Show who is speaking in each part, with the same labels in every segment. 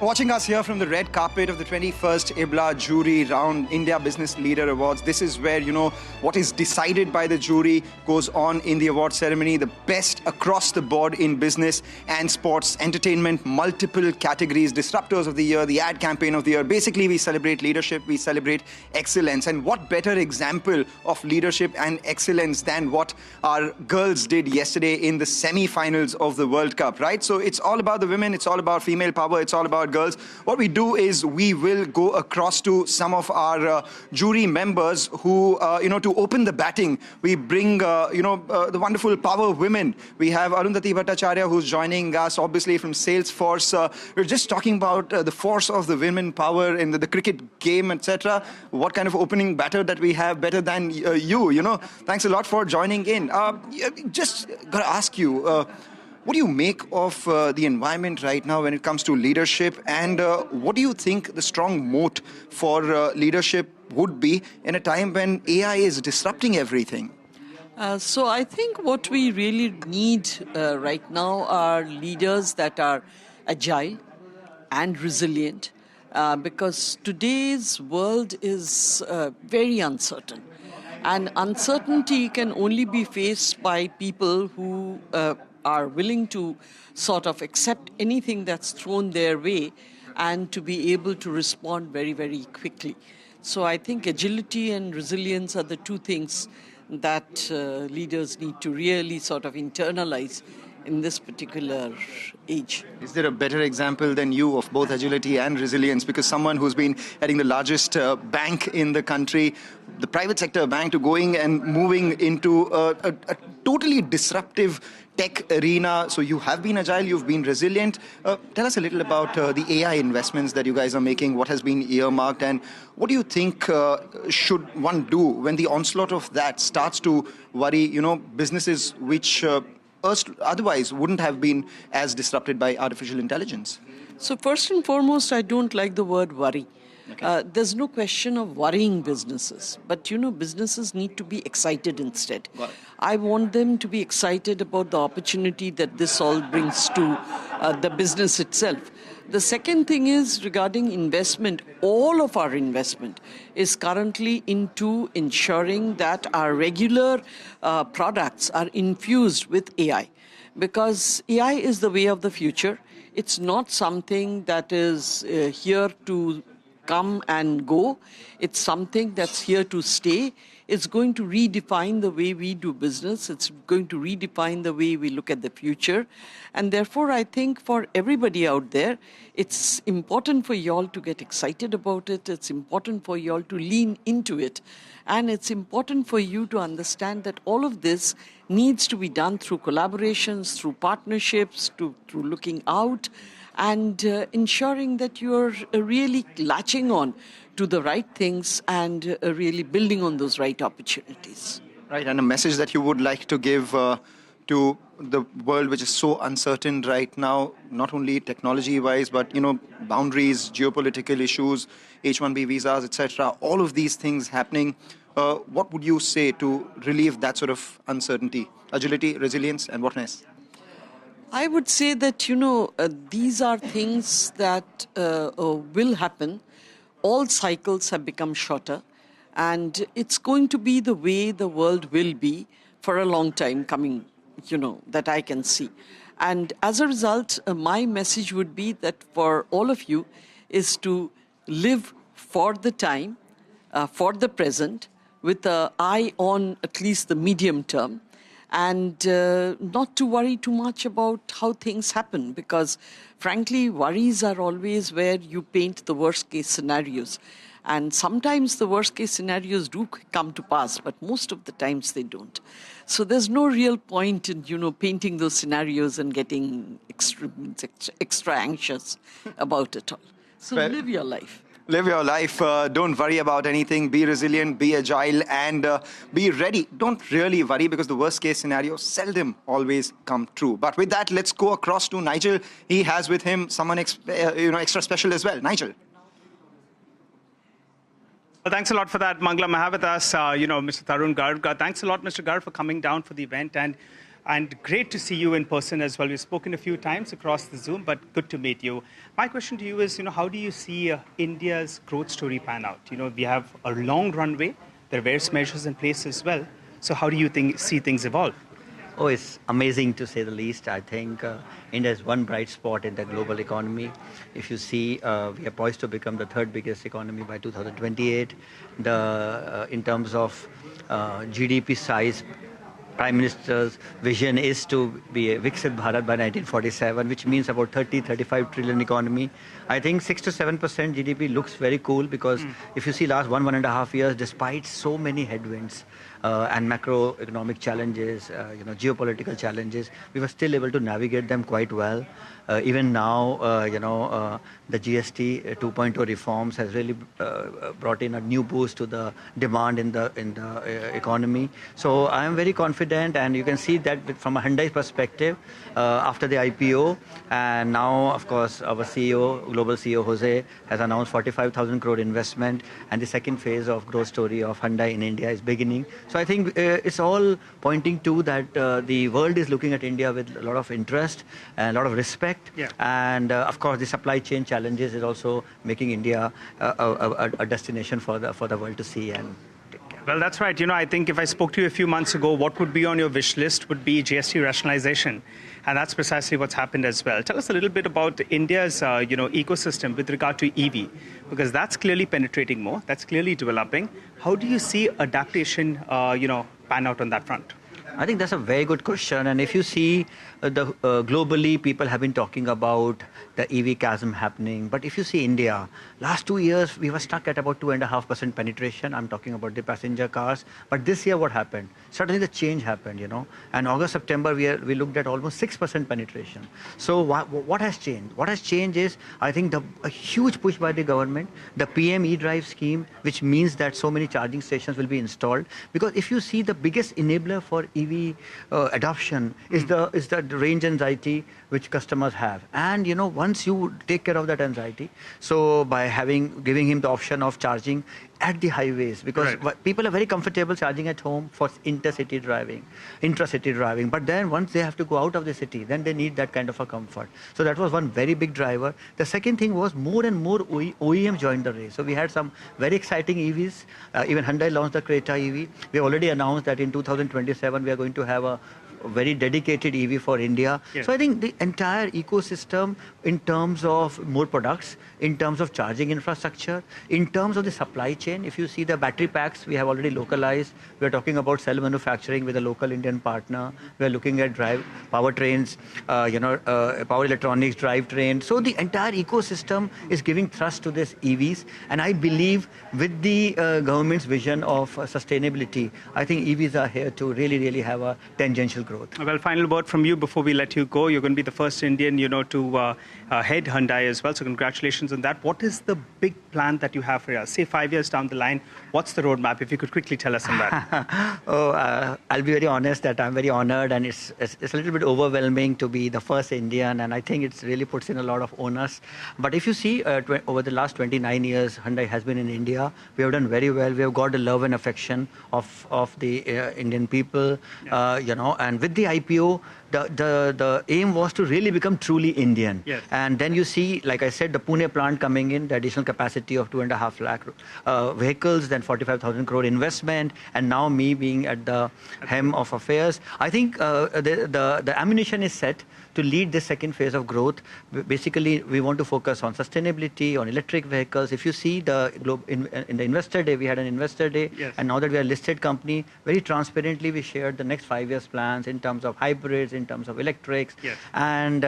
Speaker 1: watching us here from the red carpet of the 21st IBLA Jury Round India Business Leader Awards. This is where, what is decided by the jury goes on in the award ceremony. The best across the board in business and sports, entertainment, multiple categories, disruptors of the year, the ad campaign of the year. Basically, we celebrate leadership, we celebrate excellence. And what better example of leadership and excellence than what our girls did yesterday in the semi-finals of the World Cup, right? So it's all about the women, it's all about female power, it's all about girls. What we do is we will go across to some of our jury members who, to open the batting, we bring, the wonderful power women. We have Arundhati Bhattacharya, who's joining us, obviously, from Salesforce. We're just talking about the force of the women power in the cricket game, etc. What kind of opening batter that we have better than you, Thanks a lot for joining in. Just got to ask you, what do you make of the environment right now when it comes to leadership? And what do you think the strong moat for leadership would be in a time when AI is disrupting everything?
Speaker 2: So I think what we really need right now are leaders that are agile and resilient, because today's world is very uncertain. And uncertainty can only be faced by people who are willing to sort of accept anything that's thrown their way and to be able to respond very, very quickly. So I think agility and resilience are the two things that leaders need to really sort of internalize in this particular age.
Speaker 1: Is there a better example than you of both agility and resilience? Because someone who's been heading the largest bank in the country, the private sector bank, to going and moving into a totally disruptive tech arena. So you have been agile, you've been resilient. Tell us a little about the AI investments that you guys are making, what has been earmarked, and what do you think should one do when the onslaught of that starts to worry, businesses which otherwise wouldn't have been as disrupted by artificial intelligence?
Speaker 2: So first and foremost, I don't like the word worry. Okay. There's no question of worrying businesses, but businesses need to be excited instead. I want them to be excited about the opportunity that this all brings to the business itself. The second thing is regarding investment. All of our investment is currently into ensuring that our regular products are infused with AI, because AI is the way of the future. It's not something that is here to come and go. It's something that's here to stay. It's going to redefine the way we do business. It's going to redefine the way we look at the future. And therefore, I think for everybody out there, it's important for y'all to get excited about it. It's important for y'all to lean into it. And it's important for you to understand that all of this needs to be done through collaborations, through partnerships, through looking out, and ensuring that you're really latching on to the right things and really building on those right opportunities.
Speaker 1: Right, and a message that you would like to give to the world which is so uncertain right now, not only technology-wise, but, boundaries, geopolitical issues, H-1B visas, etc., all of these things happening. What would you say to relieve that sort of uncertainty? Agility, resilience, and what next?
Speaker 2: I would say that, these are things that will happen. All cycles have become shorter, and it's going to be the way the world will be for a long time coming, that I can see. And as a result, my message would be that for all of you is to live for the time, for the present, with an eye on at least the medium term, and not to worry too much about how things happen, because frankly, worries are always where you paint the worst case scenarios. And sometimes the worst case scenarios do come to pass, but most of the times they don't. So there's no real point in, painting those scenarios and getting extra anxious about it all. So live your life.
Speaker 1: Live your life. Don't worry about anything. Be resilient, be agile, and be ready. Don't really worry, because the worst case scenarios seldom always come true. But with that, let's go across to Nigel. He has with him someone extra special as well. Nigel.
Speaker 3: Well, thanks a lot for that, Mangalam. I have with us, Mr. Tarun Garg. Thanks a lot, Mr. Garg, for coming down for the event. And And great to see you in person as well. We've spoken a few times across the Zoom, but good to meet you. My question to you is, how do you see India's growth story pan out? We have a long runway. There are various measures in place as well. So how do you see things evolve?
Speaker 4: Oh, it's amazing to say the least. I think India is one bright spot in the global economy. If you see, we are poised to become the third biggest economy by 2028. In terms of GDP size, Prime Minister's vision is to be a Viksit Bharat by 1947, which means about 35 trillion economy. I think 6 to 7% GDP looks very cool because if you see last 1.5 years, despite so many headwinds and macroeconomic challenges, geopolitical challenges, we were still able to navigate them quite well. Even now, the GST 2.0 reforms has really brought in a new boost to the demand in the economy. So I am very confident, and you can see that from a Hyundai perspective, after the IPO, and now, of course, our CEO, global CEO Jose, has announced 45,000 crore investment, and the second phase of growth story of Hyundai in India is beginning. So I think it's all pointing to that the world is looking at India with a lot of interest and a lot of respect.
Speaker 3: Yeah.
Speaker 4: And of course, the supply chain challenges is also making India a destination for the world to see and take care.
Speaker 3: Well, that's right. I think if I spoke to you a few months ago, what would be on your wish list would be GST rationalization. And that's precisely what's happened as well. Tell us a little bit about India's ecosystem with regard to EV, because that's clearly penetrating more. That's clearly developing. How do you see adaptation, pan out on that front?
Speaker 4: I think that's a very good question. And if you see, globally, people have been talking about the EV chasm happening. But if you see India, last 2 years, we were stuck at about 2.5% penetration. I'm talking about the passenger cars. But this year, what happened? Suddenly, the change happened, And August, September, we looked at almost 6% penetration. So what has changed? What has changed is, I think, a huge push by the government, the PM e-drive scheme, which means that so many charging stations will be installed. Because if you see, the biggest enabler for EV adoption is the range anxiety which customers have. And, once you take care of that anxiety, so by giving him the option of charging at the highways, because people are very comfortable charging at home for intracity driving. But then once they have to go out of the city, then they need that kind of a comfort. So that was one very big driver. The second thing was more and more OEMs joined the race. So we had some very exciting EVs. Even Hyundai launched the Creta EV. We already announced that in 2027 we are going to have a very dedicated EV for India. Yes. So I think the entire ecosystem in terms of more products, in terms of charging infrastructure, in terms of the supply chain, if you see the battery packs, we have already localized. We are talking about cell manufacturing with a local Indian partner. We are looking at powertrains, power electronics, drivetrain. So the entire ecosystem is giving thrust to this EVs. And I believe with the government's vision of sustainability, I think EVs are here to really, really have a tangential growth.
Speaker 3: Well, final word from you before we let you go. You're going to be the first Indian, to head Hyundai as well. So congratulations on that. What is the big plan that you have for us? Say 5 years down the line, what's the roadmap? If you could quickly tell us on that.
Speaker 4: I'll be very honest that I'm very honored, and it's a little bit overwhelming to be the first Indian, and I think it really puts in a lot of onus. But if you see, over the last 29 years, Hyundai has been in India. We have done very well. We have got the love and affection of the Indian people, and with the IPO, the aim was to really become truly Indian.
Speaker 3: Yes.
Speaker 4: And then you see, like I said, the Pune plant coming in, the additional capacity of 2.5 lakh vehicles, then 45,000 crore investment, and now me being at the helm of affairs. I think the ammunition is set to lead this second phase of growth. Basically, we want to focus on sustainability, on electric vehicles. If you see in the investor day, we had an investor day,
Speaker 3: yes.
Speaker 4: And now that we are a listed company, very transparently we shared the next 5 years plans in terms of hybrids, in terms of electrics,
Speaker 3: yes.
Speaker 4: And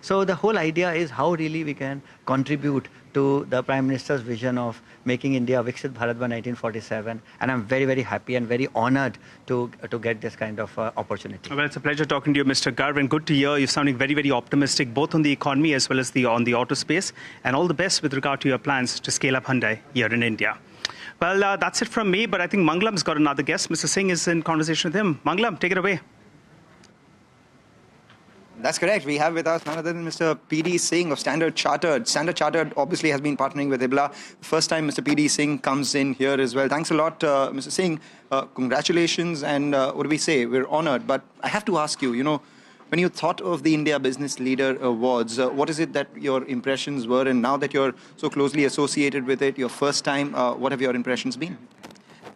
Speaker 4: so the whole idea is how really we can contribute to the Prime Minister's vision of making India Viksit Bharat by 1947. And I'm very, very happy and very honored to get this kind of opportunity.
Speaker 3: Well, it's a pleasure talking to you, Mr. Garv, and good to hear you're sounding very, very optimistic, both on the economy as well as on the auto space. And all the best with regard to your plans to scale up Hyundai here in India. Well, that's it from me, but I think Mangalam's got another guest. Mr. Singh is in conversation with him. Mangalam, take it away.
Speaker 1: That's correct. We have with us none other than Mr. P.D. Singh of Standard Chartered. Standard Chartered obviously has been partnering with IBLA. First time Mr. P.D. Singh comes in here as well. Thanks a lot, Mr. Singh. Congratulations, and what do we say? We're honored. But I have to ask you, when you thought of the India Business Leader Awards, what is it that your impressions were? And now that you're so closely associated with it, your first time, what have your impressions been?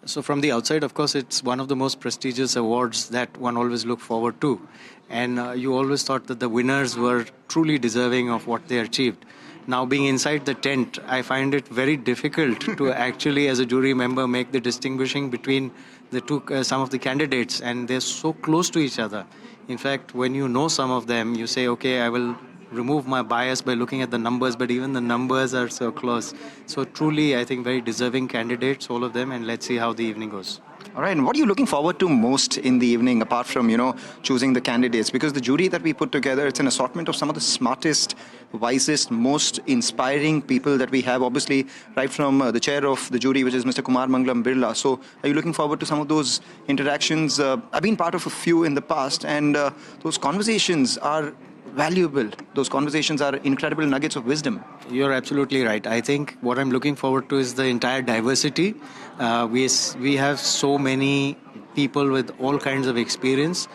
Speaker 5: So from the outside, of course, it's one of the most prestigious awards that one always look forward to. And you always thought that the winners were truly deserving of what they achieved. Now, being inside the tent, I find it very difficult to actually, as a jury member, make the distinguishing between the two, some of the candidates, and they're so close to each other. In fact, when you know some of them, you say, okay, I will remove my bias by looking at the numbers, but even the numbers are so close. So truly, I think very deserving candidates, all of them, and let's see how the evening goes.
Speaker 1: All right, and what are you looking forward to most in the evening, apart from, choosing the candidates? Because the jury that we put together, it's an assortment of some of the smartest, wisest, most inspiring people that we have, obviously, right from the chair of the jury, which is Mr. Kumar Mangalam Birla. So are you looking forward to some of those interactions? I've been part of a few in the past, and those conversations are valuable. Those conversations are incredible nuggets of wisdom.
Speaker 5: You're absolutely right. I think what I'm looking forward to is the entire diversity. We have so many people with all kinds of experience,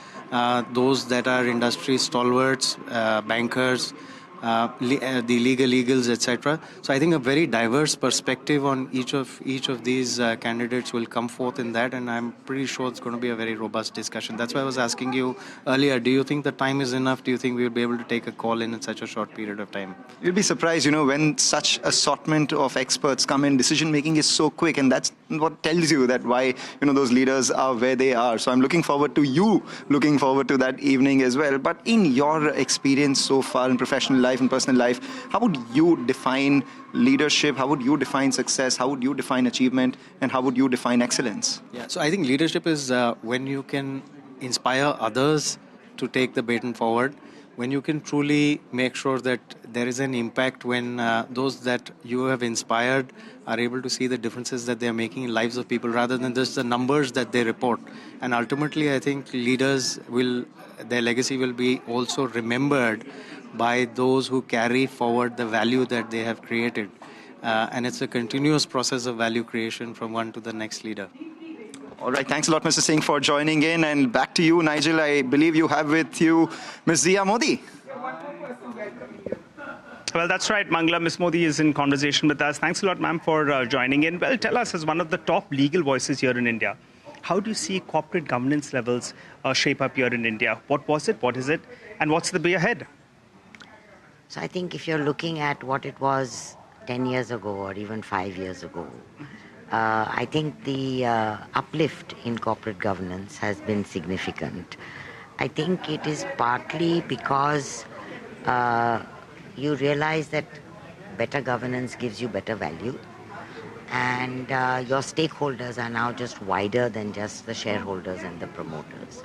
Speaker 5: those that are industry stalwarts, bankers, the legal eagles, etc. So I think a very diverse perspective on each of these candidates will come forth in that, and I'm pretty sure it's going to be a very robust discussion. That's why I was asking you earlier, do you think the time is enough? Do you think we'll be able to take a call in such a short period of time?
Speaker 1: You'll be surprised, when such assortment of experts come in, decision making is so quick, and that's what tells you that why, those leaders are where they are. So I'm looking forward to that evening as well. But in your experience so far in professional life and personal life, how would you define leadership? How would you define success? How would you define achievement? And how would you define excellence?
Speaker 5: Yeah, so I think leadership is when you can inspire others to take the baton forward, when you can truly make sure that there is an impact, when those that you have inspired are able to see the differences that they are making in lives of people rather than just the numbers that they report. And ultimately, I think leaders their legacy will be also remembered by those who carry forward the value that they have created. And it's a continuous process of value creation from one to the next leader.
Speaker 1: All right, thanks a lot, Mr. Singh, for joining in. And back to you, Nigel. I believe you have with you Ms. Zia Modi.
Speaker 3: Well, that's right, Mangala. Ms. Modi is in conversation with us. Thanks a lot, ma'am, for joining in. Well, tell us, as one of the top legal voices here in India, how do you see corporate governance levels shape up here in India? What was it? What is it? And what's the way ahead?
Speaker 6: So I think if you're looking at what it was 10 years ago or even 5 years ago, I think the uplift in corporate governance has been significant. I think it is partly because you realize that better governance gives you better value, and your stakeholders are now just wider than just the shareholders and the promoters.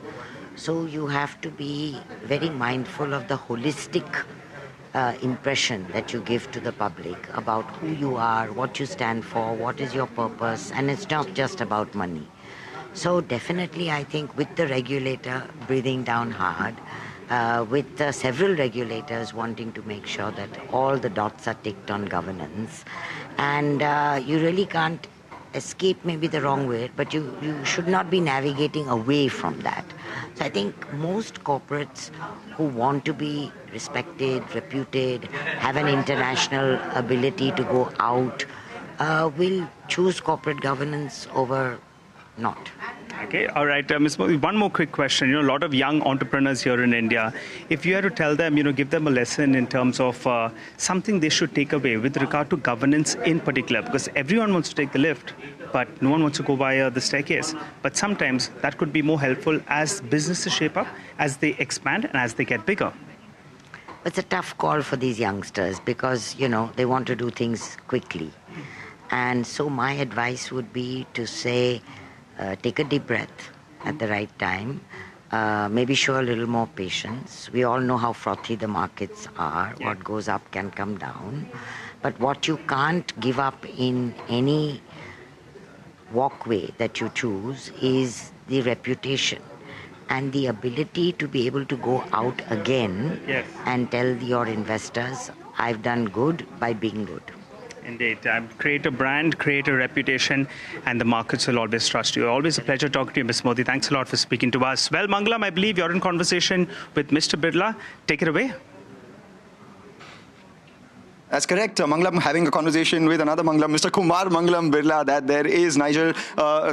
Speaker 6: So you have to be very mindful of the holistic impression that you give to the public about who you are, what you stand for, what is your purpose, and it's not just about money. So definitely I think with the regulator breathing down hard, with several regulators wanting to make sure that all the dots are ticked on governance, and you really can't escape maybe the wrong way, but you should not be navigating away from that. So I think most corporates who want to be respected, reputed, have an international ability to go out, will choose corporate governance over not.
Speaker 3: Okay, all right. Ms. Modi, one more quick question. A lot of young entrepreneurs here in India, if you had to tell them, give them a lesson in terms of something they should take away with regard to governance in particular, because everyone wants to take the lift, but no one wants to go via the staircase. But sometimes that could be more helpful as businesses shape up, as they expand and as they get bigger.
Speaker 6: It's a tough call for these youngsters because, they want to do things quickly. And so my advice would be to say, take a deep breath at the right time, maybe show a little more patience. We all know how frothy the markets are. Yeah. What goes up can come down. But what you can't give up in any walkway that you choose is the reputation and the ability to be able to go out again and tell your investors, I've done good by being good.
Speaker 3: Indeed. Create a brand, create a reputation, and the markets will always trust you. Always a pleasure talking to you, Ms. Modi. Thanks a lot for speaking to us. Well, Mangalam, I believe you're in conversation with Mr. Birla. Take it away.
Speaker 1: That's correct. Mangalam having a conversation with another Mangalam, Mr. Kumar Mangalam Birla. That there is Nigel.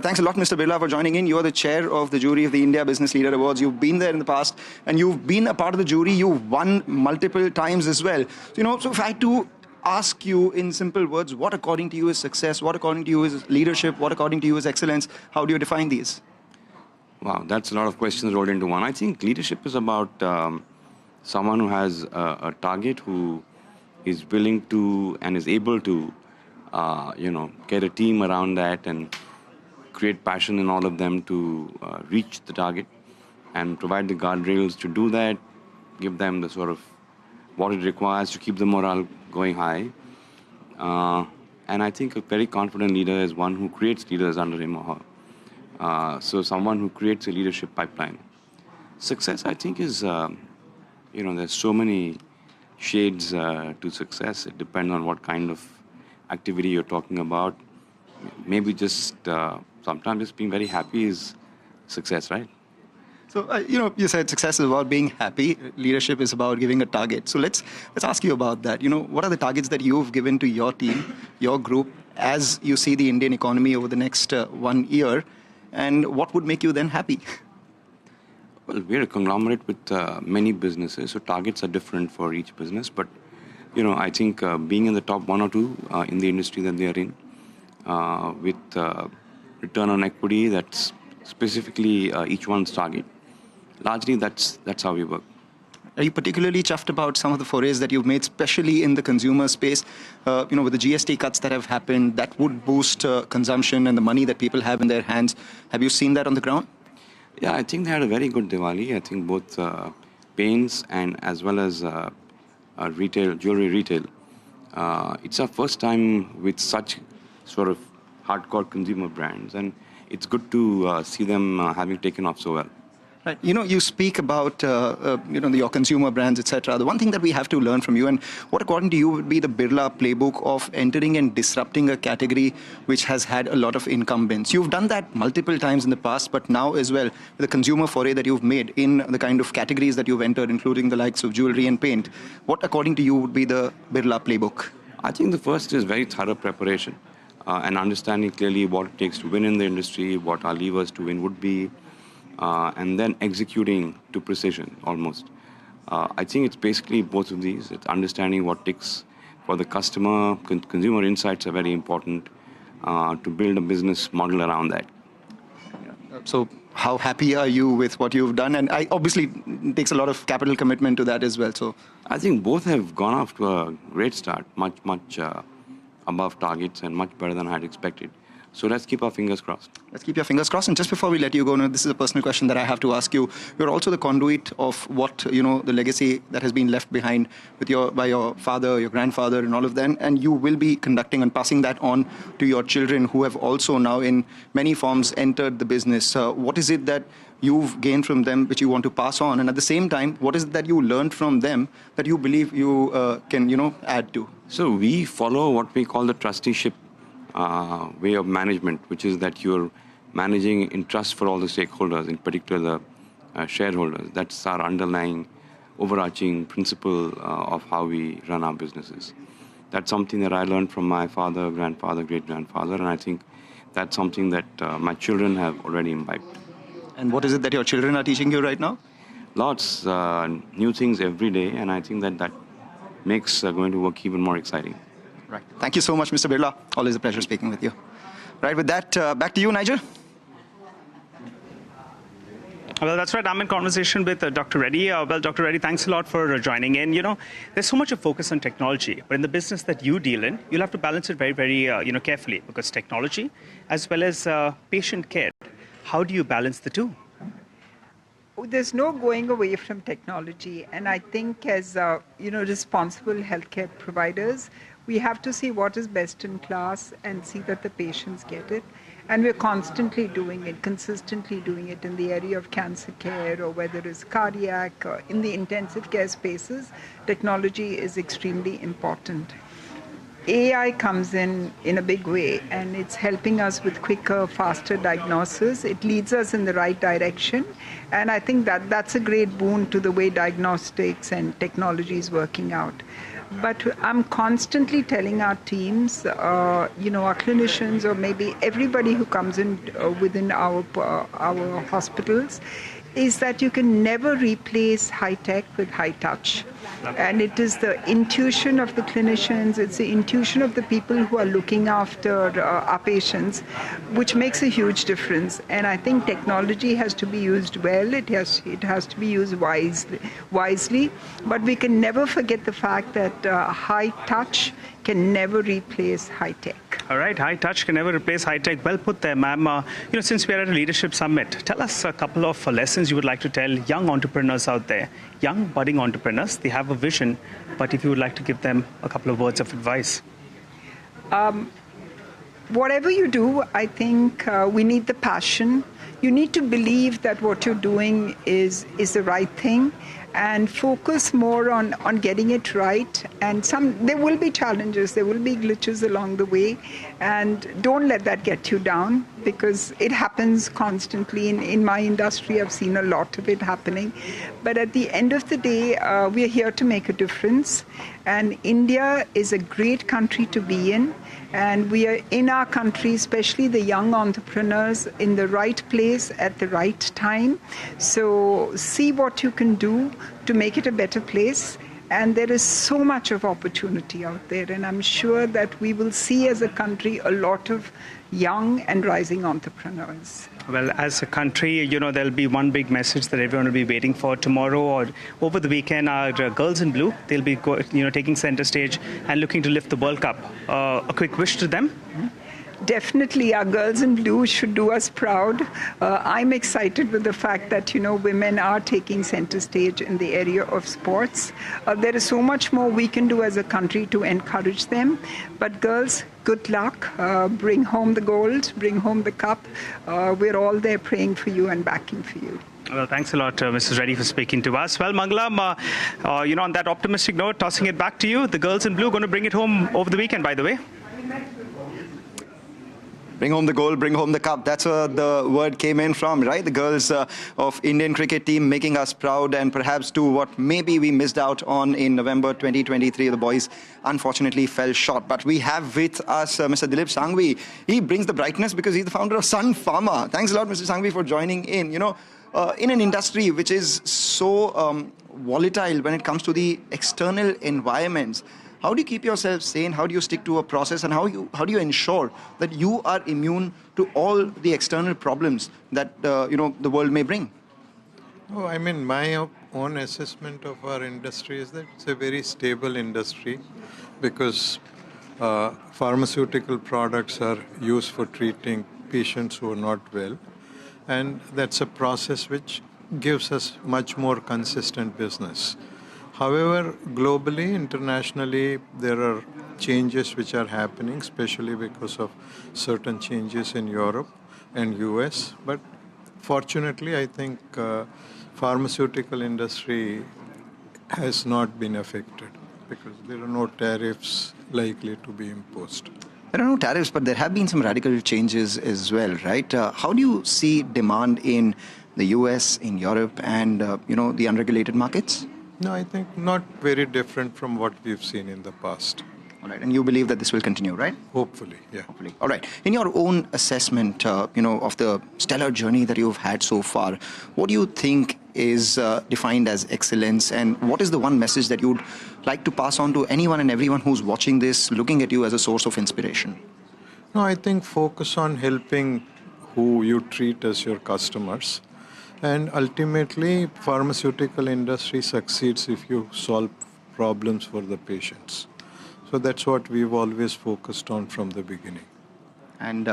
Speaker 1: Thanks a lot, Mr. Birla, for joining in. You are the chair of the jury of the India Business Leader Awards. You've been there in the past, and you've been a part of the jury. You've won multiple times as well. So if I had to ask you in simple words, what according to you is success? What according to you is leadership? What according to you is excellence? How do you define these?
Speaker 7: Wow, that's a lot of questions rolled into one. I think leadership is about someone who has a target, who is willing to and is able to, get a team around that and create passion in all of them to reach the target and provide the guardrails to do that, give them the sort of what it requires to keep the morale going high. And I think a very confident leader is one who creates leaders under him or her. So someone who creates a leadership pipeline. Success, I think, is, there's so many shades to success. It depends on what kind of activity you're talking about. Maybe just sometimes just being very happy is success, right?
Speaker 1: So, you said success is about being happy. Leadership is about giving a target. So let's ask you about that. What are the targets that you've given to your team, your group, as you see the Indian economy over the next 1 year? And what would make you then happy?
Speaker 7: Well, we're a conglomerate with many businesses, so targets are different for each business. But, I think being in the top 1 or 2 in the industry that they are in, with return on equity, that's specifically each one's target. Largely, that's how we work.
Speaker 1: Are you particularly chuffed about some of the forays that you've made, especially in the consumer space? With the GST cuts that have happened, that would boost consumption and the money that people have in their hands. Have you seen that on the ground?
Speaker 7: Yeah, I think they had a very good Diwali. I think both paints and as well as retail, jewelry retail. It's our first time with such sort of hardcore consumer brands, and it's good to see them having taken off so well.
Speaker 1: Right. You speak about, your consumer brands, etc. The one thing that we have to learn from you, and what according to you would be the Birla playbook of entering and disrupting a category which has had a lot of incumbents. You've done that multiple times in the past, but now as well, the consumer foray that you've made in the kind of categories that you've entered, including the likes of jewelry and paint. What according to you would be the Birla playbook?
Speaker 7: I think the first is very thorough preparation and understanding clearly what it takes to win in the industry, what our levers to win would be, and then executing to precision almost. I think it's basically both of these. It's understanding what takes for the customer. Consumer insights are very important to build a business model around that.
Speaker 1: So how happy are you with what you've done? And obviously it takes a lot of capital commitment to that as well. So
Speaker 7: I think both have gone off to a great start, much above targets and much better than I had expected. So let's keep our fingers crossed.
Speaker 1: Let's keep your fingers crossed. And just before we let you go, this is a personal question that I have to ask you. You're also the conduit of what, the legacy that has been left behind by your father, your grandfather, and all of that. And you will be conducting and passing that on to your children who have also now in many forms entered the business. What is it that you've gained from them which you want to pass on? And at the same time, what is it that you learned from them that you believe you can, add to?
Speaker 7: So we follow what we call the trusteeship way of management, which is that you're managing in trust for all the stakeholders, in particular the shareholders. That's our underlying overarching principle of how we run our businesses. That's something that I learned from my father, grandfather, great-grandfather, and I think that's something that my children have already imbibed.
Speaker 1: And what is it that your children are teaching you right now?
Speaker 7: Lots, new things every day, and I think that makes going to work even more exciting.
Speaker 1: Right. Thank you so much, Mr. Birla. Always a pleasure speaking with you. Right, with that, back to you, Nigel.
Speaker 3: Well, that's right. I'm in conversation with Dr. Reddy. Dr. Reddy, thanks a lot for joining in. There's so much of focus on technology, but in the business that you deal in, you'll have to balance it very, very, carefully, because technology as well as patient care. How do you balance the two?
Speaker 8: There's no going away from technology, and I think as responsible healthcare providers, we have to see what is best in class and see that the patients get it. And we're constantly doing it, consistently doing it in the area of cancer care, or whether it's cardiac, or in the intensive care spaces. Technology is extremely important. AI comes in a big way, and it's helping us with quicker, faster diagnosis. It leads us in the right direction, and I think that that's a great boon to the way diagnostics and technology is working out. But I'm constantly telling our teams, our clinicians, or maybe everybody who comes in within our hospitals, is that you can never replace high tech with high touch. And it is the intuition of the clinicians, it's the intuition of the people who are looking after our patients, which makes a huge difference. And I think technology has to be used well, it has to be used wisely, but we can never forget the fact that high touch can never replace high tech.
Speaker 3: All right, high touch can never replace high tech. Well put there, ma'am. Since we are at a leadership summit, tell us a couple of lessons you would like to tell young entrepreneurs out there, young budding entrepreneurs. They have a vision, but if you would like to give them a couple of words of advice.
Speaker 8: Whatever you do, I think we need the passion. You need to believe that what you're doing is the right thing, and focus more on getting it right. And there will be challenges, there will be glitches along the way, and don't let that get you down, because it happens constantly. In my industry, I've seen a lot of it happening. But at the end of the day, we are here to make a difference. And India is a great country to be in. And we are in our country, especially the young entrepreneurs, in the right place at the right time. So see what you can do to make it a better place. And there is so much of opportunity out there. And I'm sure that we will see as a country a lot of young and rising entrepreneurs.
Speaker 3: Well, as a country, there'll be one big message that everyone will be waiting for tomorrow or over the weekend. Our girls in blue, they'll be taking center stage and looking to lift the World Cup. A quick wish to them?
Speaker 8: Definitely, our girls in blue should do us proud. I'm excited with the fact that, women are taking center stage in the area of sports. There is so much more we can do as a country to encourage them. But girls, good luck. Bring home the gold, bring home the cup. We're all there praying for you and backing for you.
Speaker 3: Well, thanks a lot, Mrs. Reddy, for speaking to us. Well, Mangalam, on that optimistic note, tossing it back to you. The girls in blue going to bring it home over the weekend, by the way.
Speaker 1: Bring home the gold, bring home the cup. That's where the word came in from, right? The girls of Indian cricket team making us proud, and perhaps do what maybe we missed out on in November 2023. The boys unfortunately fell short. But we have with us Mr. Dilip Sanghvi. He brings the brightness because he's the founder of Sun Pharma. Thanks a lot, Mr. Sanghvi, for joining in. In an industry which is so volatile when it comes to the external environments, how do you keep yourself sane? How do you stick to a process? And how do you ensure that you are immune to all the external problems that the world may bring?
Speaker 9: Oh, I mean, my own assessment of our industry is that it's a very stable industry, because pharmaceutical products are used for treating patients who are not well. And that's a process which gives us much more consistent business. However, globally, internationally, there are changes which are happening, especially because of certain changes in Europe and US. But fortunately, I think pharmaceutical industry has not been affected, because there are no tariffs likely to be imposed.
Speaker 1: There are no tariffs, but there have been some radical changes as well, right? How do you see demand in the US, in Europe, and the unregulated markets?
Speaker 9: No, I think not very different from what we've seen in the past.
Speaker 1: All right, and you believe that this will continue, right?
Speaker 9: Hopefully, yeah.
Speaker 1: Hopefully. All right. In your own assessment, of the stellar journey that you've had so far, what do you think is defined as excellence, and what is the one message that you'd like to pass on to anyone and everyone who's watching this, looking at you as a source of inspiration?
Speaker 9: No, I think focus on helping who you treat as your customers. And ultimately, pharmaceutical industry succeeds if you solve problems for the patients. So that's what we've always focused on from the beginning.
Speaker 1: And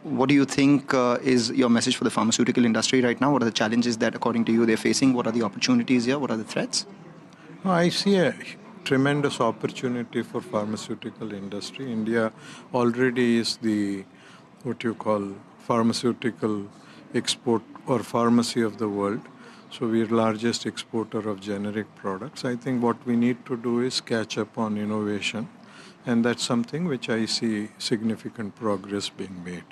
Speaker 1: what do you think is your message for the pharmaceutical industry right now? What are the challenges that, according to you, they're facing? What are the opportunities here? What are the threats?
Speaker 9: I see a tremendous opportunity for pharmaceutical industry. India already is the what you call pharmaceutical export or pharmacy of the world. So we're largest exporter of generic products. I think what we need to do is catch up on innovation, and that's something which I see significant progress being made.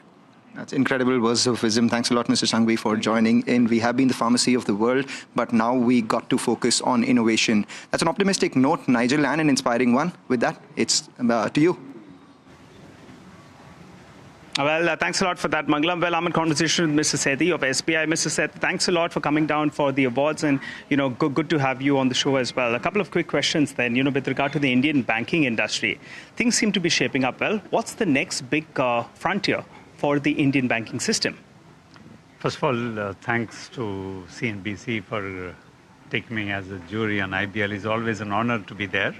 Speaker 1: That's incredible words of wisdom. Thanks a lot, Mr. Sanghvi, for joining in. We have been the pharmacy of the world, but now we got to focus on innovation. That's an optimistic note, Nigel, and an inspiring one. With that, it's to you.
Speaker 3: Well, thanks a lot for that, Mangalam. Well, I'm in conversation with Mr. Sethi of SBI. Mr. Sethi, thanks a lot for coming down for the awards, and good to have you on the show as well. A couple of quick questions then. With regard to the Indian banking industry, things seem to be shaping up well. What's the next big frontier for the Indian banking system?
Speaker 10: First of all, thanks to CNBC for taking me as a jury on IBLA. It's always an honor to be there.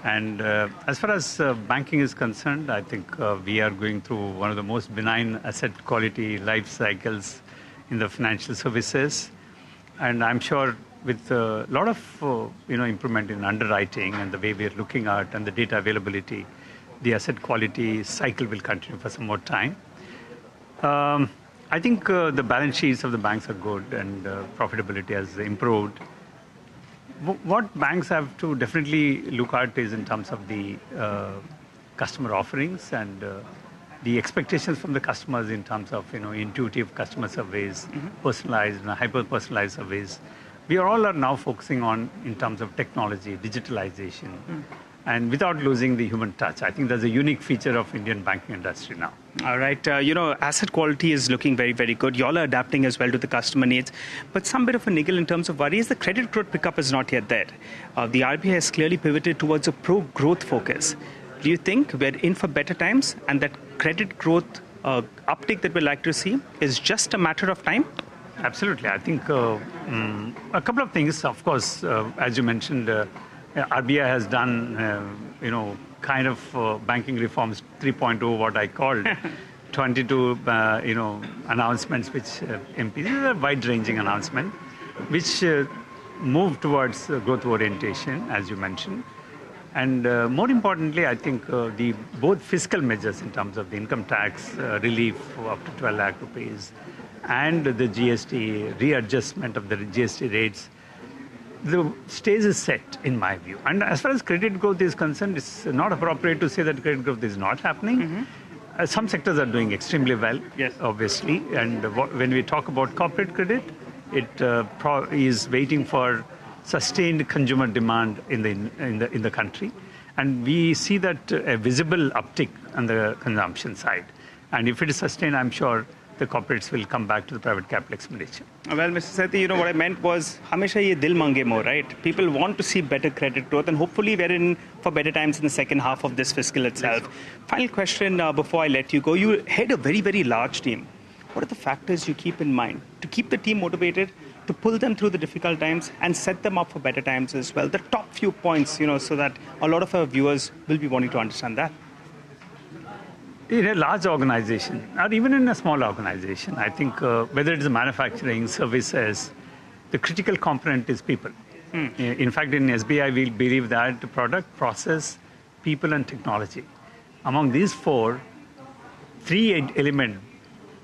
Speaker 10: And as far as banking is concerned, I think we are going through one of the most benign asset quality life cycles in the financial services. And I'm sure with a lot of improvement in underwriting and the way we are looking at and the data availability, the asset quality cycle will continue for some more time. I think the balance sheets of the banks are good and profitability has improved. What banks have to definitely look at is in terms of the customer offerings and the expectations from the customers in terms of intuitive customer surveys, personalized and hyper-personalized surveys. We are now focusing on in terms of technology, digitalization, and without losing the human touch. I think that's a unique feature of Indian banking industry now.
Speaker 3: All right. Asset quality is looking very, very good. You all are adapting as well to the customer needs. But some bit of a niggle in terms of worry is the credit growth pickup is not yet there. The RBI has clearly pivoted towards a pro-growth focus. Do you think we're in for better times and that credit growth uptick that we'd like to see is just a matter of time?
Speaker 10: Absolutely. I think a couple of things. Of course, as you mentioned, RBI has done, kind of banking reforms 3.0, what I called 22, announcements which MPs, this is a wide-ranging announcement, which move towards growth orientation, as you mentioned. And more importantly, I think the both fiscal measures in terms of the income tax relief up to 12 lakh rupees and the GST readjustment of the GST rates, the stage is set, in my view. And as far as credit growth is concerned, it's not appropriate to say that credit growth is not happening. Some sectors are doing extremely well, yes, obviously. And when we talk about corporate credit, it is waiting for sustained consumer demand in the country. And we see that a visible uptick on the consumption side. And if it is sustained, I'm sure the corporates will come back to the private capital expenditure.
Speaker 3: Well, Mr. Sethi, what I meant was, hamesha ye dil mange mo, right? People want to see better credit growth, and hopefully we're in for better times in the second half of this fiscal itself. Yes. Final question before I let you go. You head a very, very large team. What are the factors you keep in mind to keep the team motivated, to pull them through the difficult times and set them up for better times as well? The top few points, so that a lot of our viewers will be wanting to understand that.
Speaker 10: In a large organization, or even in a small organization, I think whether it is manufacturing, services, the critical component is people. In fact, in SBI, we believe that product, process, people, and technology. Among these three elements,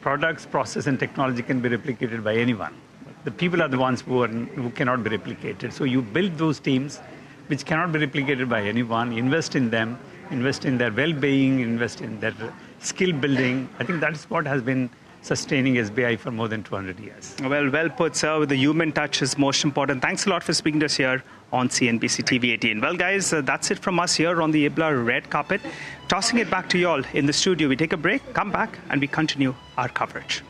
Speaker 10: products, process, and technology can be replicated by anyone. The people are the ones who cannot be replicated. So you build those teams which cannot be replicated by anyone, invest in them, invest in their well-being, invest in their skill building. I think that is what has been sustaining SBI for more than 200 years.
Speaker 3: Well put, sir. The human touch is most important. Thanks a lot for speaking to us here on CNBC-TV18. Well, guys, that's it from us here on the IBLA red carpet. Tossing it back to you all in the studio. We take a break, come back, and we continue our coverage.